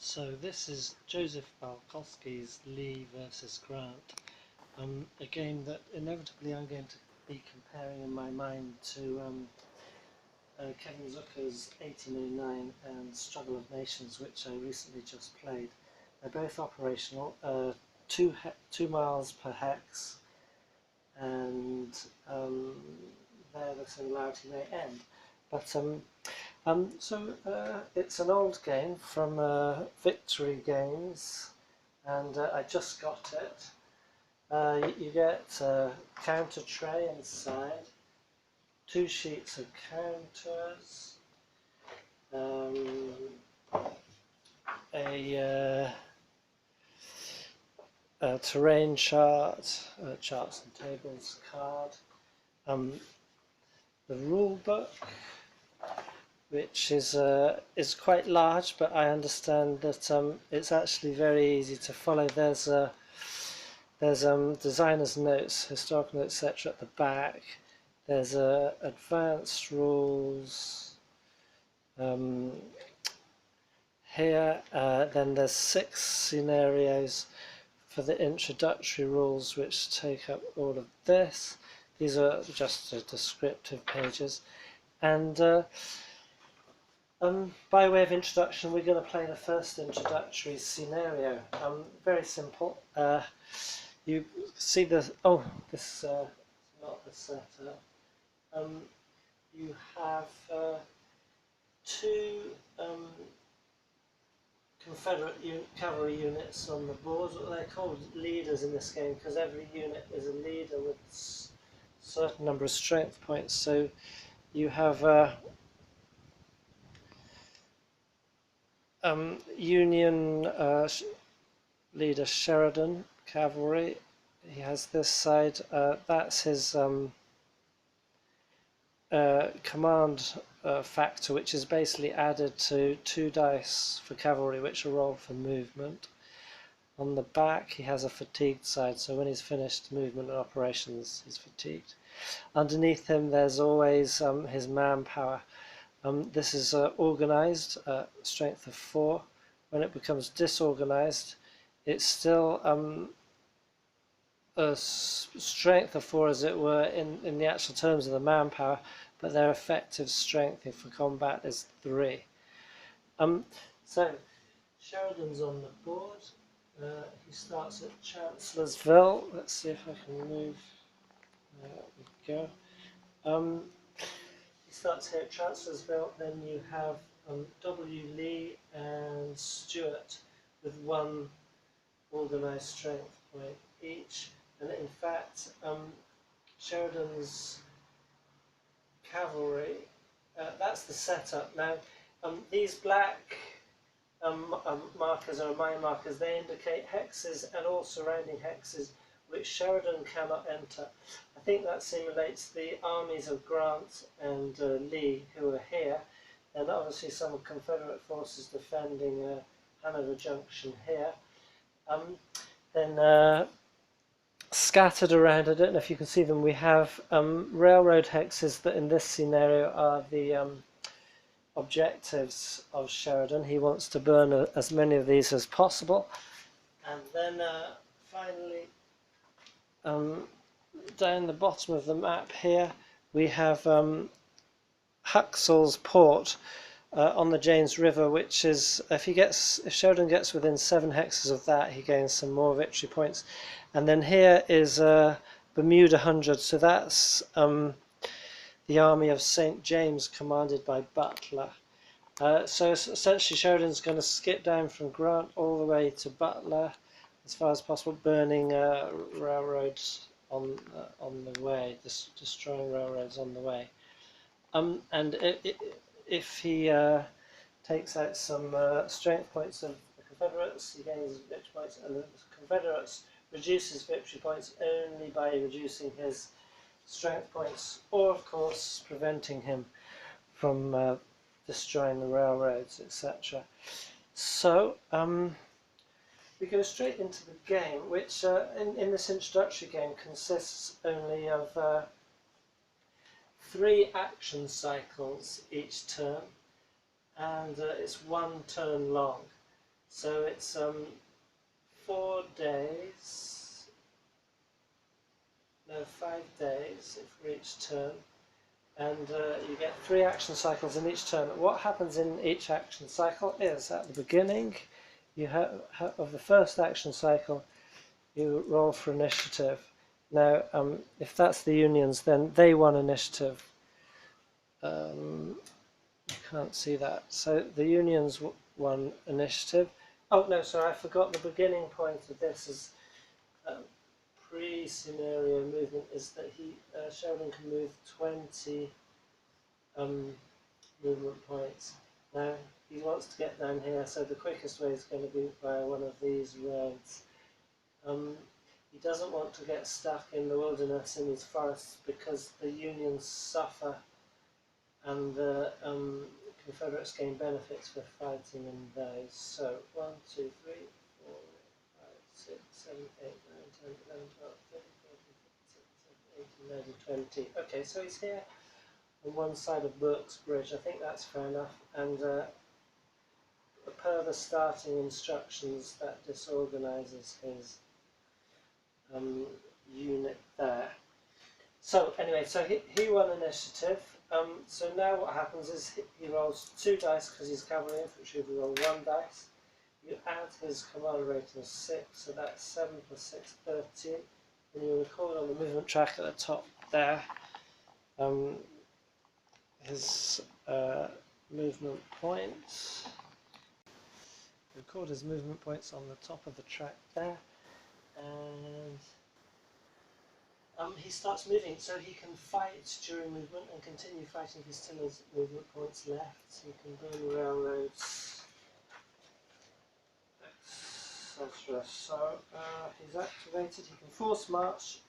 So this is Joseph Balkoski's Lee versus Grant, a game that inevitably I'm going to be comparing in my mind to Kevin Zucker's 1809 and Struggle of Nations, which I recently just played. They're both operational, 2 miles per hex, and there the similarity may end. But it's an old game from Victory Games, and I just got it. You get a counter tray inside, 2 sheets of counters, a terrain chart, charts and tables card, the rule book, which is quite large, but I understand that it's actually very easy to follow. There's designer's notes, historical notes, etc. at the back. There's advanced rules here. Then there's 6 scenarios for the introductory rules, which take up all of this. These are just descriptive pages, and by way of introduction, we're going to play the first introductory scenario. Very simple. You see the this is not the setup. You have 2 Confederate cavalry units on the board. They're called leaders in this game because every unit is a leader with a certain number of strength points. So you have Union leader Sheridan, cavalry. He has this side. That's his command factor, which is basically added to 2 dice for cavalry, which are rolled for movement. On the back, he has a fatigued side, so when he's finished movement and operations, he's fatigued. Underneath him, there's always his manpower. This is organized, strength of 4. When it becomes disorganized, it's still a strength of 4, as it were, in the actual terms of the manpower, but their effective strength for combat is 3. So Sheridan's on the board. He starts at Chancellorsville. Let's see if I can move. There we go. He starts here at Chancellorsville. Then you have W. Lee and Stewart with 1 organised strength point each. And in fact, Sheridan's cavalry, that's the setup. Now, these black markers are mine markers. They indicate hexes and all surrounding hexes which Sheridan cannot enter. I think that simulates the armies of Grant and Lee, who are here, and obviously some Confederate forces defending Hanover Junction here. Then scattered around, I don't know if you can see them, we have railroad hexes that in this scenario are the objectives of Sheridan. He wants to burn as many of these as possible. And then finally, down the bottom of the map here, we have Huxall's Port on the James River, which is, if Sheridan gets within 7 hexes of that, he gains some more victory points. And then here is Bermuda 100, so that's the army of St. James commanded by Butler. So essentially Sheridan's going to skip down from Grant all the way to Butler as far as possible, burning railroads on the way, destroying railroads on the way. And if he takes out some strength points of the Confederates, he gains victory points, and the Confederates reduces victory points only by reducing his strength points, or of course preventing him from destroying the railroads, etc. So we go straight into the game, which in this introductory game consists only of 3 action cycles each turn, and it's 1 turn long. So it's 4 days, no 5 days for each turn, and you get 3 action cycles in each turn. What happens in each action cycle is at the beginning of the first action cycle you roll for initiative. Now if that's the unions, then they won initiative. You can't see that. So the unions won initiative. Oh no, sorry, I forgot the beginning point of this is pre-scenario movement is that Sheldon can move 20 movement points. Now he wants to get down here, so the quickest way is going to be via one of these roads. He doesn't want to get stuck in the wilderness in these forests because the Unions suffer and the Confederates gain benefits for fighting in those. So 1, 2, 3, 4, 5, 6, 7, 8, 9, 10, 11, 12, 13, 14, 15, 16, 17, 18, 19, 20. Okay, so he's here on one side of Burke's Bridge. I think that's fair enough. And per the starting instructions, that disorganises his unit there. So anyway, so he won initiative. So now what happens is he rolls 2 dice because he's cavalry infantry. We roll 1 dice. You add his commander rating of 6, so that's 7 plus 6, 13. And you record on the movement track at the top there his movement points. Record his movement points on the top of the track there, and he starts moving, so he can fight during movement and continue fighting if he still has movement points left. So he can burn railroads, etc. So he's activated. He can force march,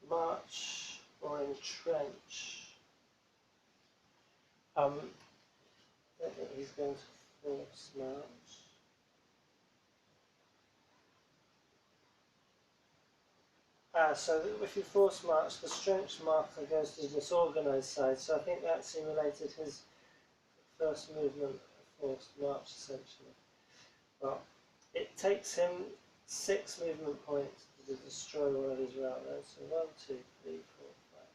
or entrench. I don't think he's going to force march. So if you force march, the strength marker goes to the disorganised side, so I think that simulated his first movement of forced march, essentially. Well, it takes him 6 movement points to destroy one of his railroads. So 1, 2, 3, 4, 5,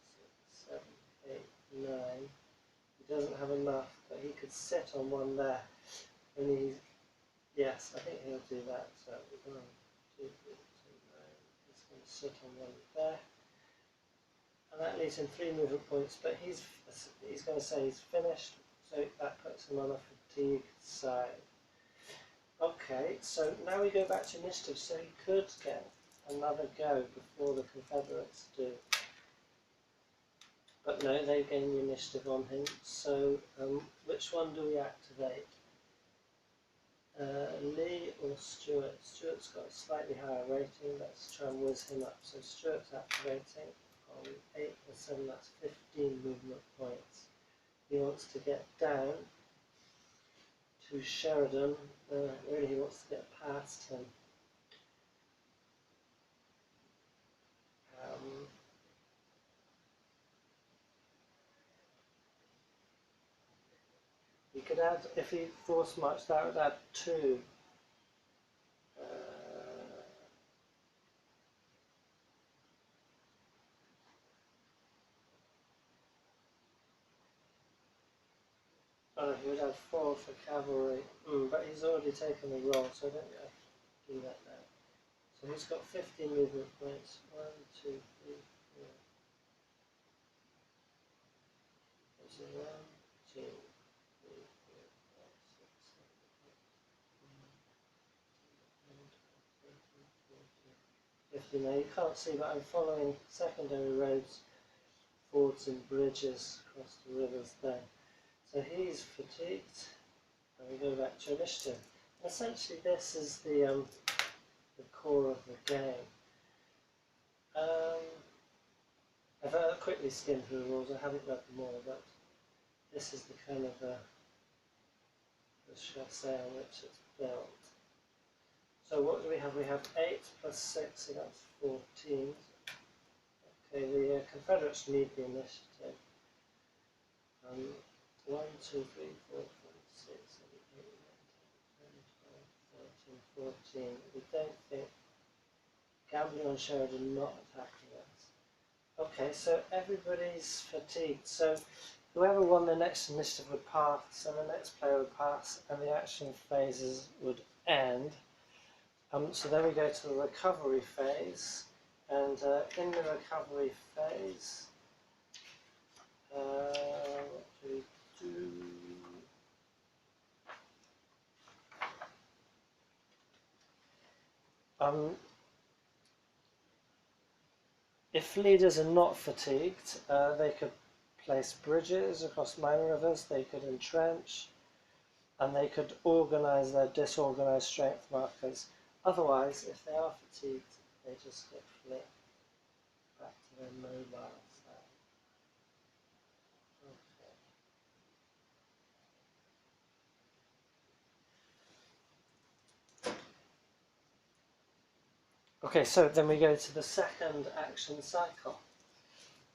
6, 7, 8, 9. He doesn't have enough, but he could sit on one there. And yes, I think he'll do that. So 1, 2, 3, 2, 9. He's going to sit on one there. And that leaves him 3 movement points, but he's going to say he's finished, so that puts him on a fatigue side. Okay, so now we go back to initiative, so he could get another go before the Confederates do. But no, they gain the initiative on him, so which one do we activate? Lee or Stuart? Stuart's got a slightly higher rating, let's try and whiz him up. So Stuart's activating on 8 plus 7, that's 15 movement points. He wants to get down to Sheridan, really he wants to get past him. He could add, if he force marched, that would add 2. He would add 4 for cavalry, but he's already taken the roll, so I don't think I can do that now. So he's got 15 movement points. 1, 2, 3, 4. That's 1, 2, 3, 4, 5, 6, 7, 8, 9, 10, 11, 12, 13, 14, 15. Now you can't see, but I'm following secondary roads, fords and bridges across the rivers there. So he's fatigued, and we go back to initiative. Essentially this is the core of the game. I've quickly skimmed through the rules, I haven't read them all, but this is the kind of the chassis on which it's built. So what do we have? We have 8 plus 6, so that's 14. Okay, the Confederates need the initiative. 1, 2, 3, 4, 5, 6, 7, 8, 9, 10, 14. We don't think gambling on Sheridan not attacking us. Okay, so everybody's fatigued. So whoever won the next initiative would pass, and the next player would pass, and the action phases would end. So then we go to the recovery phase, and in the recovery phase, what do we do? If leaders are not fatigued, they could place bridges across minor rivers, they could entrench, and they could organise their disorganised strength markers. Otherwise, if they are fatigued, they just get flipped back to their mobile side. Okay, so then we go to the second action cycle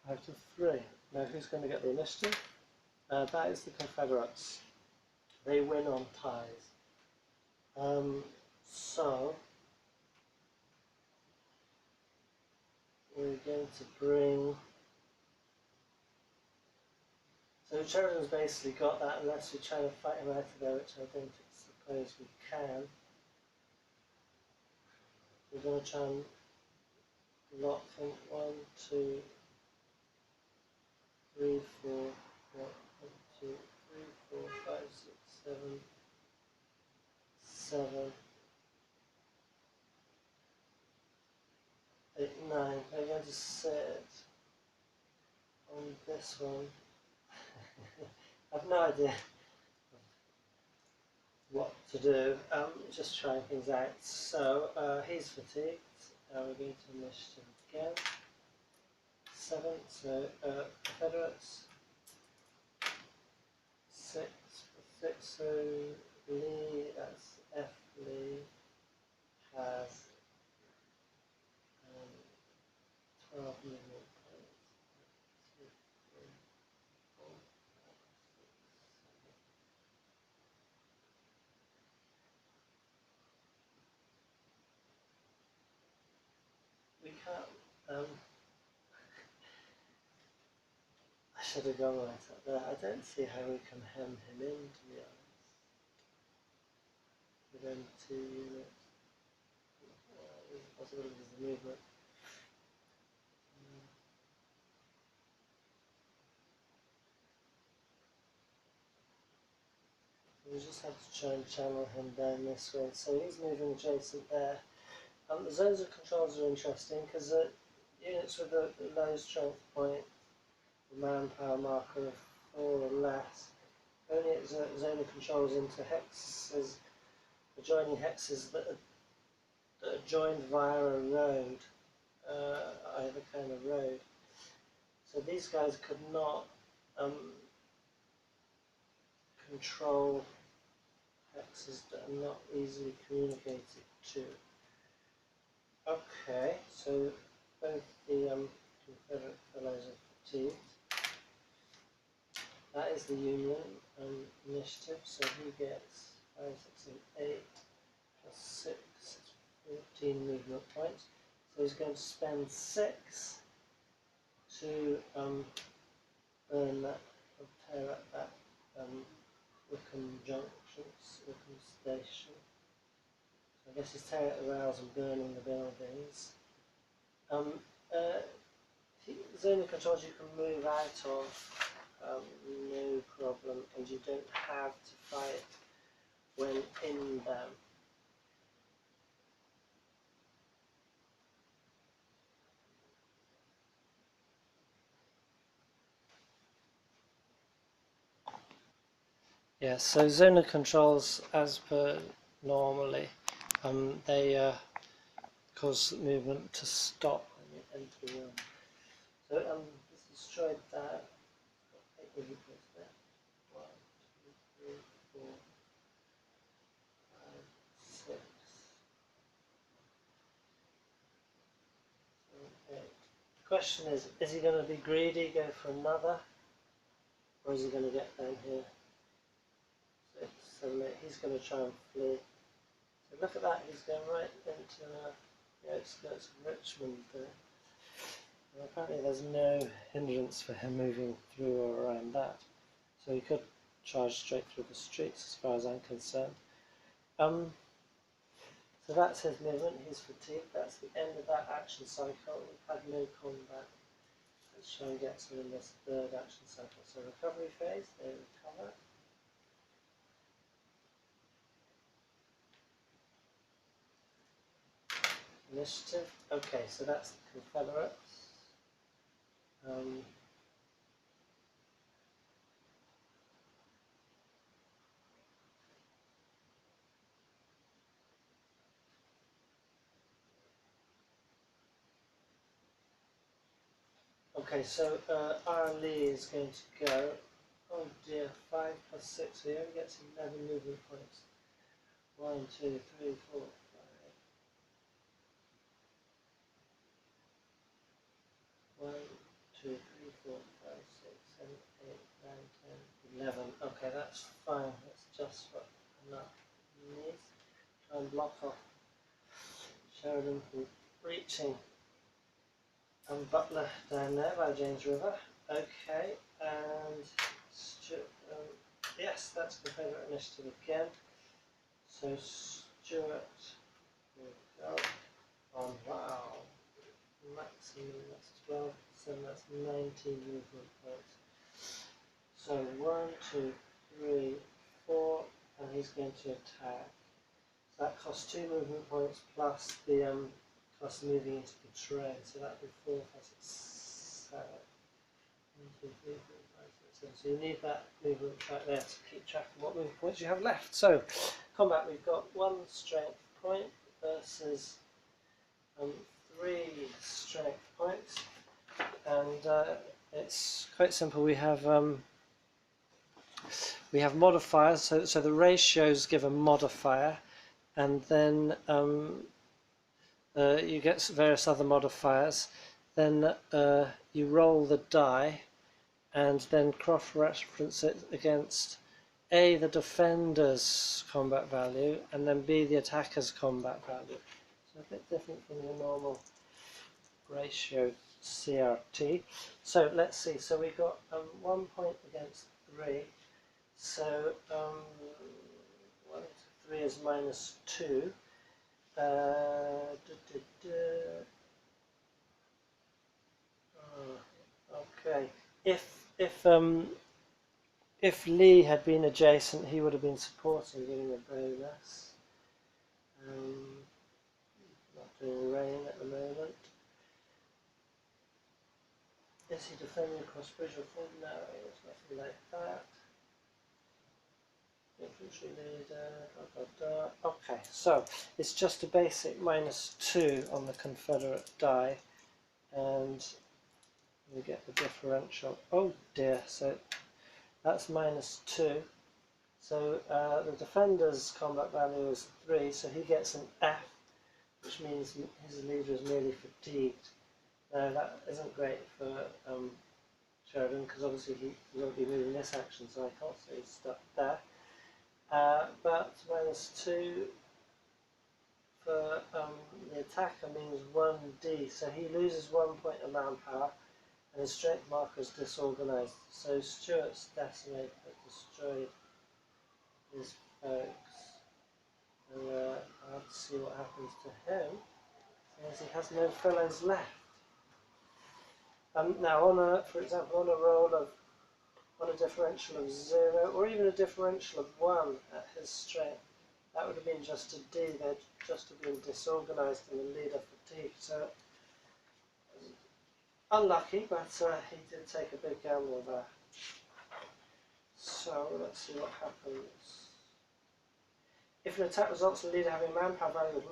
out of 3. Now, who's going to get the initiative? That is the Confederates. They win on ties. So we're going to bring. So Sheridan's basically got that, unless we try to fight him out of there, which I don't suppose we can. We're going to try and lock him 1, 2, 3, 4, 1, 2, 3, 4, 5, 6, 7, 8, 9. They're going to sit on this one. I have no idea what to do. Just trying things out. So he's fatigued. We're going to initiative again. 7. So Confederates. 6. 6. So Lee, that's F. Lee has 12 movement points. 2, 3, 4, 5, 6, 7. We can't. I should have gone right up there. I don't see how we can hem him in, to be honest. With them 2 units. There's a possibility of the movement. We just have to try and channel him down this way. So he's moving adjacent there. The zones of controls are interesting because units with a low strength point, the manpower marker of 4 or less, only at zone of controls into hexes, adjoining hexes that are joined via a road, either kind of road. So these guys could not control hexes that are not easily communicated to. Okay, so both the Confederate fellows are fatigued. That is the Union initiative, so he gets 5, 6, and 8 plus 6, 14 movement points. So he's going to spend 6 to burn that, or tear up that Wickham Station. So I guess he's tearing up the rails and burning the buildings. Zone of controls you can move out of, no problem, and you don't have to fight when in them. Yeah, so zone of controls, as per normally, they cause movement to stop when you enter the room. So let's destroy that. 8 movement points there. 1, 2, 3, 4, 5, 6, 7, 8. The question is he going to be greedy, go for another, or is he going to get down here? 6, 7, 8. He's going to try and flee. So But look at that, he's going right into the outskirts of Richmond there. And apparently there's no hindrance for him moving through or around that. So he could charge straight through the streets as far as I'm concerned. So that's his movement, he's fatigued, that's the end of that action cycle. We've had no combat. Let's try and get some in this third action cycle. So recovery phase, they recover. Initiative, okay, so that's the Confederates. Okay, so our Lee is going to go, oh dear, 5 plus 6, so he only gets 11 movement points. 1, 2, 3, 4, 5. 1, 2, 3, 4, 5, 6, 7, 8, 9, 10, 11. Okay, that's fine. That's just what enough needs. Try and block off Sheridan from reaching Butler down there by James River. Okay, and Stuart, yes, that's Confederate initiative again. So Stuart will go on. Wow, maximum, that's 12, so that's 19 movement points. So 1, 2, 3, 4, and he's going to attack. So that costs 2 movement points plus the plus moving into the terrain. So that would be 4, 5, 6, 7. 1, 2, 3, 4, 5, 6, 7. So you need that movement track there to keep track of what movement points you have left. So combat, we've got 1 strength point versus 3 strength points, and it's quite simple. We have modifiers, so the ratios give a modifier, and then you get various other modifiers. Then you roll the die, and then cross-reference it against A, the defender's combat value, and then B, the attacker's combat value. So a bit different from your normal ratio CRT. So let's see, so we've got 1 point against 3, so 1 to 3 is minus 2. Okay, if Lee had been adjacent, he would have been supporting, getting a bonus. Not doing rain at the moment. Is he defending across bridge or full? No, it's nothing like that. Infantry leader, Okay, so it's just a basic minus 2 on the Confederate die, and we get the differential. Oh dear, so that's minus 2. So the defender's combat value is 3, so he gets an F, which means his leader is merely fatigued. Now that isn't great for Sheridan, because obviously he won't be moving this action cycle, so he's stuck there. But minus 2 for the attacker means 1D, so he loses 1 point of manpower, and his strength marker is disorganized. So Stuart's decimated, destroyed his folks, and I'll have to see what happens to him, as he has no fellows left. Now, for example, on a roll of on a differential of 0, or even a differential of 1 at his strength, that would have been just a D. They'd just have been disorganized and the leader fatigued. So unlucky, but he did take a big gamble there. So let's see what happens. If an attack results in the leader having a manpower value of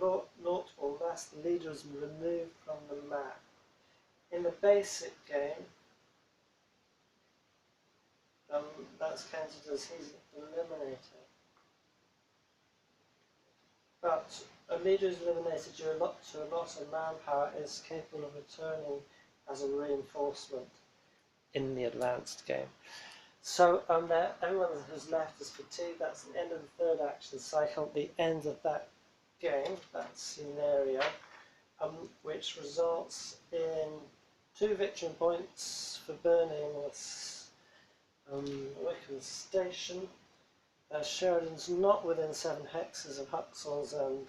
0 or less, the leader is removed from the map. In the basic game, that's counted as he's eliminated. But a leader who's eliminated due to a loss of manpower is capable of returning as a reinforcement in the advanced game. So everyone who's left is fatigued. That's the end of the third action cycle, the end of that game, that scenario, which results in 2 victory points for burning Wickham Station. Sheridan's not within 7 hexes of Huxley's and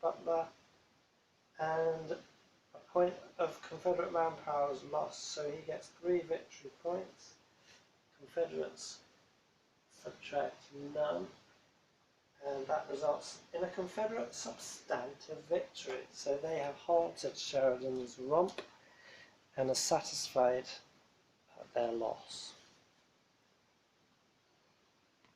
Butler, and a point of Confederate manpower is lost, so he gets 3 victory points. Confederates subtract none, and that results in a Confederate substantive victory. So they have halted Sheridan's romp and are satisfied at their loss.